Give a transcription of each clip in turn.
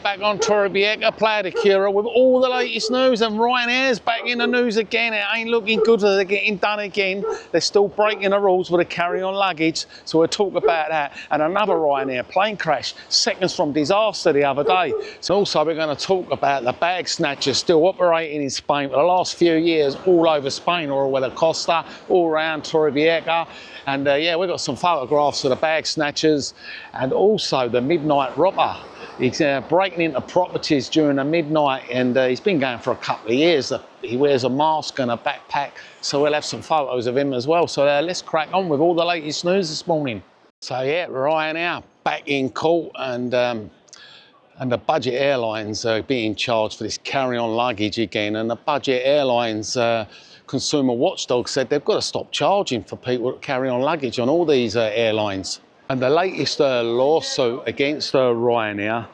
back on Torrevieja, Playa de Cura with all the latest news, and Ryanair's back in the news again. It ain't looking good, they're getting done again. They're still breaking the rules with the carry-on luggage, so we'll talk about that. And another Ryanair plane crash, seconds from disaster the other day. So also we're going to talk about the bag snatchers still operating in Spain for the last few years, all over Spain, or where the Costa, all around Torrevieja. And yeah, we've got some photographs of the bag snatchers and also the midnight robber. He's breaking into properties during the midnight, and he's been going for a couple of years. He wears a mask and a backpack, so we'll have some photos of him as well. So let's crack on with all the latest news this morning. So yeah, Ryanair back in court, and the budget airlines are being charged for this carry-on luggage again. And the budget airlines consumer watchdog said they've got to stop charging for people that carry on luggage on all these airlines. And the latest lawsuit against Ryanair,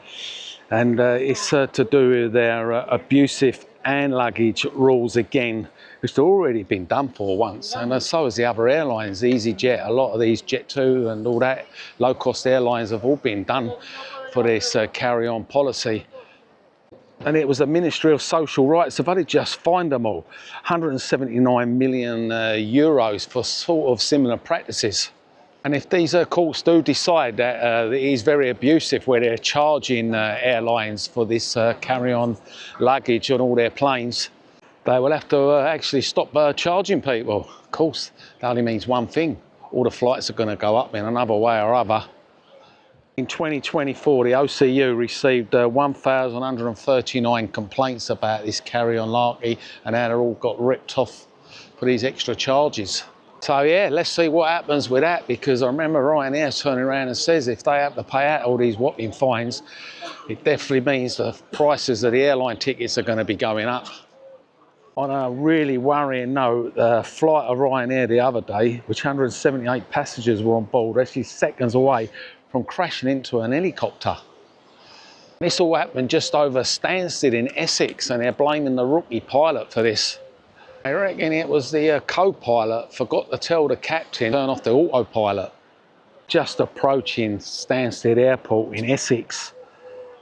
and it's to do with their abusive and luggage rules again, which have already been done for once, and so has the other airlines, easyJet, a lot of these Jet2 and all that low-cost airlines have all been done for this carry-on policy. And it was the Ministry of Social Rights, they've only just fined them all 179 million euros for sort of similar practices. And if these courts do decide that it is very abusive where they're charging airlines for this carry-on luggage on all their planes, they will have to actually stop charging people. Of course, that only means one thing: all the flights are going to go up in another way or other. In 2024, the OCU received 1,139 complaints about this carry-on luggage and how they're all got ripped off for these extra charges. So yeah, let's see what happens with that, because I remember Ryanair turning around and says if they have to pay out all these whopping fines, it definitely means the prices of the airline tickets are going to be going up. On a really worrying note, the flight of Ryanair the other day, which 178 passengers were on board, actually seconds away from crashing into an helicopter. This all happened just over Stansted in Essex, and they're blaming the rookie pilot for this. I reckon it was the co-pilot forgot to tell the captain to turn off the autopilot. Just approaching Stansted Airport in Essex.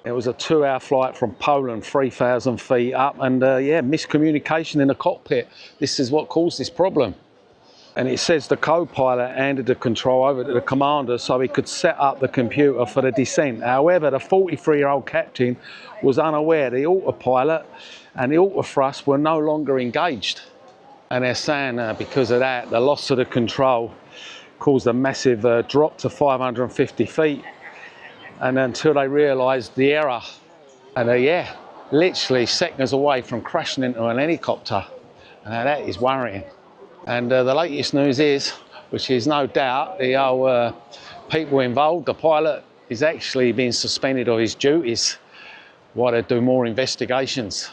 It was a 2-hour flight from Poland, 3,000 feet up, and yeah, miscommunication in the cockpit. This is what caused this problem. And it says the co-pilot handed the control over to the commander so he could set up the computer for the descent. However, the 43-year-old captain was unaware the autopilot and the autothrust were no longer engaged. And they're saying because of that, the loss of the control caused a massive drop to 550 feet. And until they realised the error. And yeah, literally seconds away from crashing into an helicopter. And that is worrying. And the latest news is, which is no doubt, the people involved, the pilot, is actually being suspended of his duties while they do more investigations.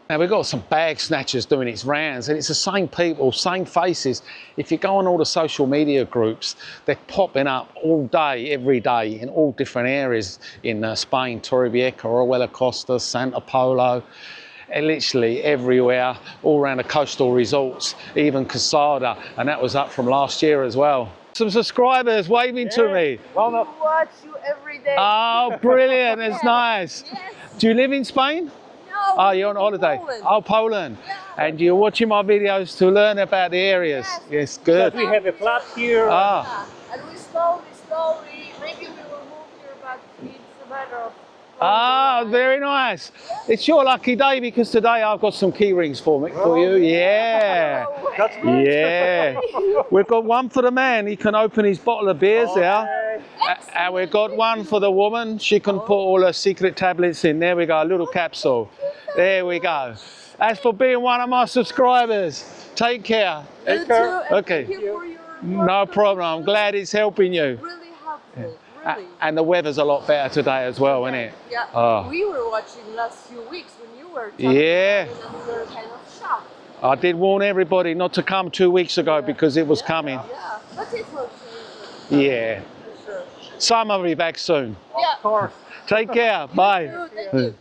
Now we've got some bag snatchers doing its rounds, and it's the same people, same faces. If you go on all the social media groups, they're popping up all day, every day, in all different areas in Spain, Torrevieja, Orihuela Costa, Santa Polo, and literally everywhere, all around the coastal resorts, even Casada, and that was up from last year as well. Some subscribers waving to me. Well, we watch you every day. Oh, brilliant, it's nice. Yes. Do you live in Spain? No, Oh, you're on holiday? Poland. Oh, Poland. Yeah. And you're watching my videos to learn about the areas? Yes, good. We have a flat here. Ah, And we slowly, maybe we will move here, but it's a matter of... very nice. It's your lucky day, because today I've got some key rings for you. Yeah. That's good. Yeah. We've got one for the man. He can open his bottle of beers there. And we've got one for the woman. She can put all her secret tablets in. There we go, a little capsule. There we go. As for being one of my subscribers, take care. You too, and Okay. thank you for your No problem. I'm glad it's helping you. Really helpful, really. And the weather's a lot better today as well, isn't it? Yeah, Oh. we were watching last few weeks when you were talking Yeah. about it, and we were kind of shocked. I did warn everybody not to come 2 weeks ago because it was coming. Yeah, but it will change. Yeah. For sure. Summer will be back soon. Yeah. Of course. Take care. Bye. Thank you.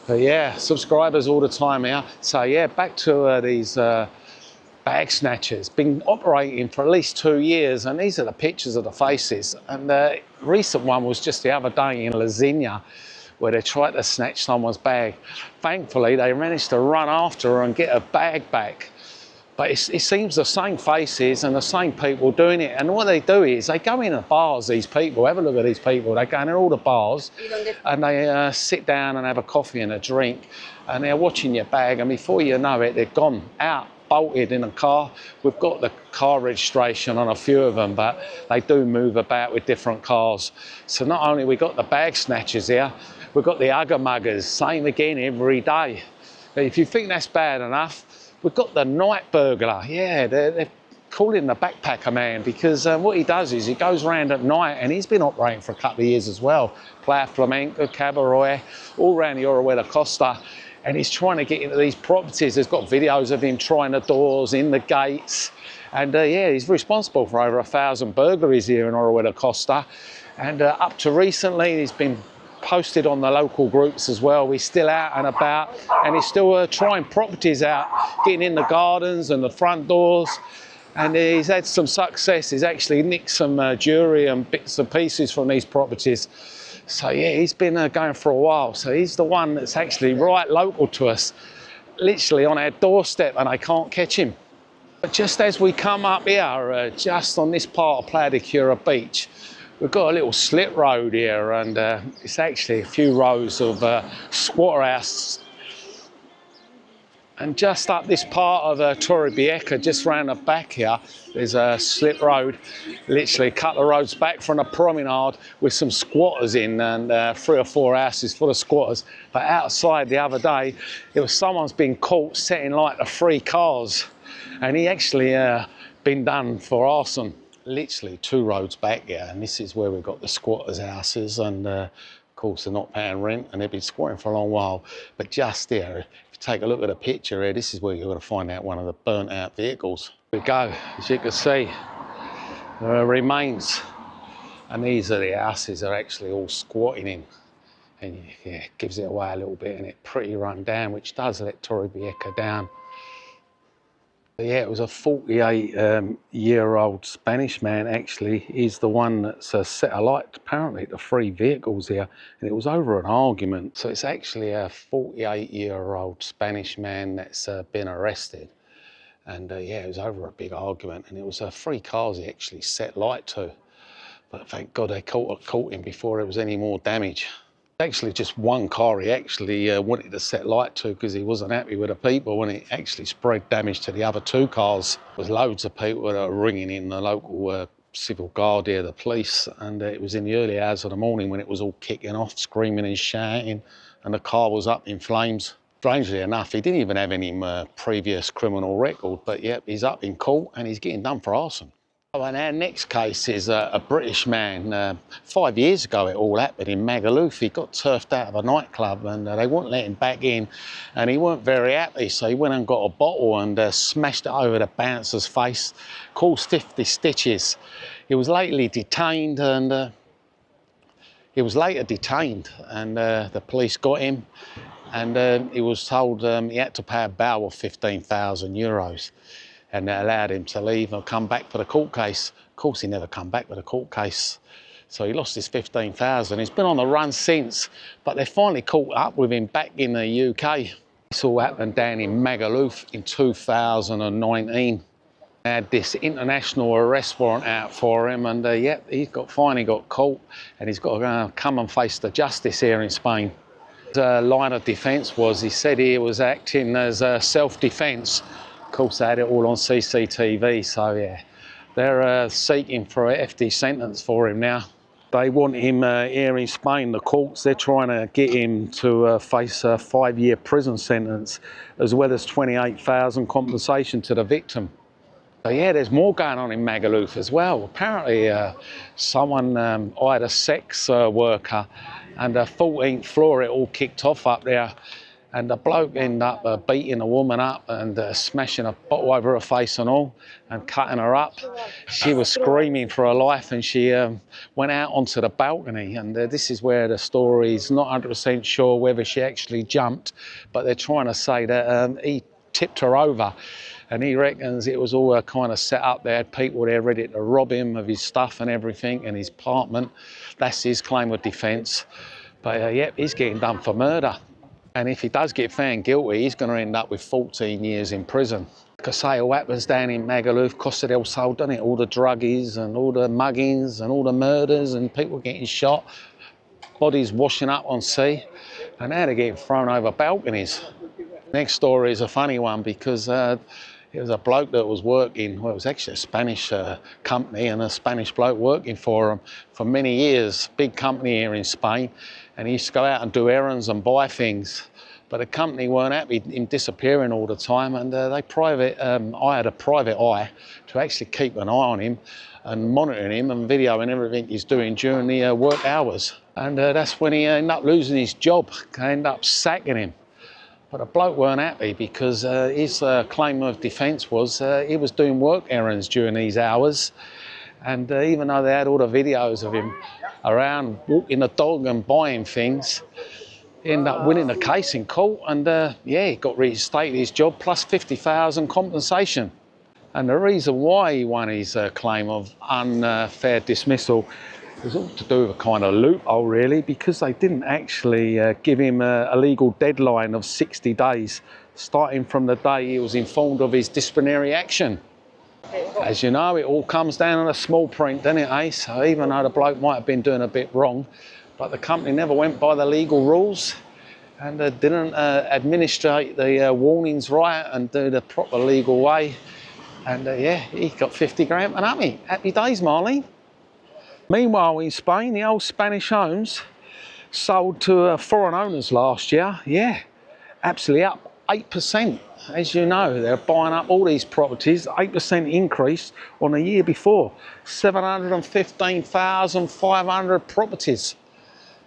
But yeah, subscribers all the time here. So yeah, back to these bag snatchers. Been operating for at least 2 years, and these are the pictures of the faces. And the recent one was just the other day in Lazinia, where they tried to snatch someone's bag. Thankfully, they managed to run after her and get her bag back. But it seems the same faces and the same people doing it. And what they do is they go in the bars, these people, have a look at these people. They go in all the bars and they sit down and have a coffee and a drink. And they're watching your bag. And before you know it, they're gone out, bolted in a car. We've got the car registration on a few of them, but they do move about with different cars. So not only we got the bag snatchers here, we've got the ugger muggers, same again every day. But if you think that's bad enough, we've got the night burglar. Yeah, they're calling the backpacker man because what he does is he goes around at night, and he's been operating for a couple of years as well. Playa Flamenco, Cabaret, all around the Orihuela Costa. And he's trying to get into these properties. There's got videos of him trying the doors, in the gates. And yeah, he's responsible for over 1,000 burglaries here in Orihuela Costa. And up to recently, he's been posted on the local groups as well. He's still out and about, and he's still trying properties out, getting in the gardens and the front doors. And he's had some success. He's actually nicked some jewellery and bits and pieces from these properties. So yeah, he's been going for a while. So he's the one that's actually right local to us, literally on our doorstep, and I can't catch him. But just as we come up here, just on this part of Playa de Cura Beach, we've got a little slit road here, and it's actually a few rows of squatter houses. And just up this part of Torrevieja, just round the back here, there's a slit road, literally a couple of roads back from a promenade with some squatters in, and 3 or 4 houses full of squatters. But outside the other day, it was someone's been caught setting light to 3 cars, and he actually been done for arson. Literally 2 roads back here, and this is where we've got the squatters' houses, and of course they're not paying rent, and they've been squatting for a long while. But just there, take a look at the picture here, this is where you're going to find out one of the burnt out vehicles. Here we go, as you can see, there are remains, and these are the houses they're actually all squatting in, and yeah, it gives it away a little bit, and it's pretty run down, which does let Torrevieja down. But yeah, it was a 48-year-old Spanish man, actually. He's the one that's set alight, apparently, to 3 vehicles here, and it was over an argument. So it's actually a 48-year-old Spanish man that's been arrested. And yeah, it was over a big argument, and it was 3 cars he actually set light to. But thank God they caught him before there was any more damage. Actually just 1 car he actually wanted to set light to because he wasn't happy with the people, and it actually spread damage to the other 2 cars. There was loads of people that were ringing in the local civil guard here, the police, and it was in the early hours of the morning when it was all kicking off, screaming and shouting, and the car was up in flames. Strangely enough, he didn't even have any previous criminal record, but yep, he's up in court and he's getting done for arson. And our next case is a British man. 5 years ago it all happened in Magaluf. He got turfed out of a nightclub, and they wouldn't let him back in, and he weren't very happy, so he went and got a bottle and smashed it over the bouncer's face, caused 50 stitches. He was later detained, and the police got him, and he was told he had to pay a bail of 15,000 euros. And they allowed him to leave and come back for the court case. Of course, he never come back for the court case. So he lost his 15,000. He's been on the run since, but they finally caught up with him back in the UK. This all happened down in Magaluf in 2019. They had this international arrest warrant out for him, and yeah, he finally got caught, and he's got to come and face the justice here in Spain. The line of defence was, he said he was acting as self-defence. Of course, they had it all on CCTV, so yeah, they're seeking for a hefty sentence for him now. They want him here in Spain, the courts, they're trying to get him to face a 5-year prison sentence, as well as 28,000 compensation to the victim. So yeah, there's more going on in Magaluf as well. Apparently someone hired a sex worker, and the 14th floor it all kicked off up there. And the bloke ended up beating a woman up and smashing a bottle over her face and all, and cutting her up. She was screaming for her life, and she went out onto the balcony. And this is where the story's not 100% sure whether she actually jumped, but they're trying to say that he tipped her over. And he reckons it was all kind of set up. They had people there ready to rob him of his stuff and everything, and his apartment. That's his claim of defence. But yep, he's getting done for murder. And if he does get found guilty, he's going to end up with 14 years in prison. Because say all happens down in Magaluf, Costa del Sol, doesn't it? All the druggies and all the muggings and all the murders and people getting shot, bodies washing up on sea, and now they're getting thrown over balconies. Next story is a funny one because it was a bloke that was working, well, it was actually a Spanish company and a Spanish bloke working for them for many years, big company here in Spain, and he used to go out and do errands and buy things. But the company weren't happy him disappearing all the time, and they hired a private eye to actually keep an eye on him and monitoring him and videoing everything he's doing during the work hours. And that's when he ended up losing his job. They ended up sacking him. But the bloke weren't happy because his claim of defence was he was doing work errands during these hours. And even though they had all the videos of him around walking the dog and buying things, he ended up winning the case in court, and yeah, he got reinstated his job plus 50,000 compensation. And the reason why he won his claim of unfair dismissal was all to do with a kind of loophole, really, because they didn't actually give him a legal deadline of 60 days, starting from the day he was informed of his disciplinary action. As you know, it all comes down on a small print, doesn't it, eh? So even though the bloke might have been doing a bit wrong, but the company never went by the legal rules and didn't administrate the warnings right and do the proper legal way. And yeah, he got 50 grand and happy. Happy days, Marlene. Meanwhile, in Spain, the old Spanish homes sold to foreign owners last year. Yeah, absolutely up 8%. As you know, they're buying up all these properties, 8% increase on the year before. 715,500 properties.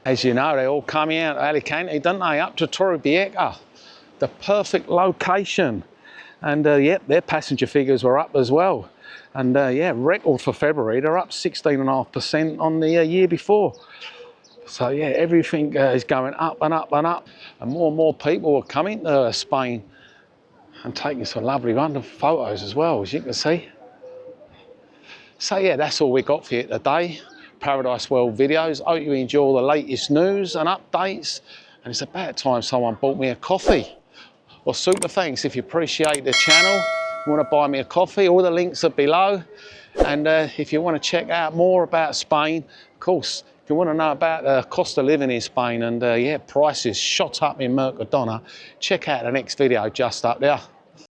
As you know, they're all coming out of Alicante, don't they, up to Torrevieja, the perfect location. And yep, their passenger figures were up as well. And yeah, record for February, they're up 16.5% on the year before. So yeah, everything is going up and up and up. And more people are coming to Spain and taking some lovely wonderful photos as well, as you can see. So yeah, that's all we got for you today. Paradise World videos. Hope you enjoy all the latest news and updates. And it's about time someone bought me a coffee. Well, super thanks if you appreciate the channel. You want to buy me a coffee, all the links are below. And if you want to check out more about Spain, of course, if you want to know about the cost of living in Spain and yeah, prices shot up in Mercadona, check out the next video just up there.